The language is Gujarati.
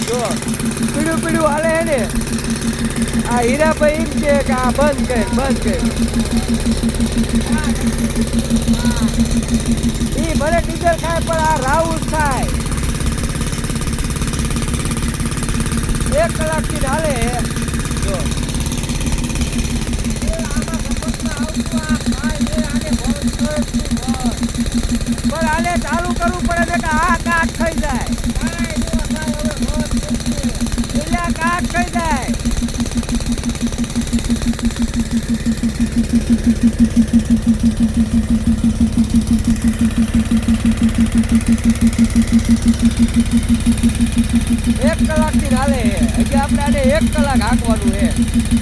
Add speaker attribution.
Speaker 1: જો પીડું પીડું હાલે હે ને આ હીરાભાઈ એમ છે કે આ બંધ કર એ ભલે ડીઝલ ખાય પણ આ રાઉસ ખાય 1 કલાકથી હાલે હે જો પણ આને ચાલુ કરવું પડે છે કે આ કાટ થઈ જાય એટલે કાટ થઈ જાય એક કલાકથી હાલે હજી આપણે આને 1 કલાક હાંકવાનું છે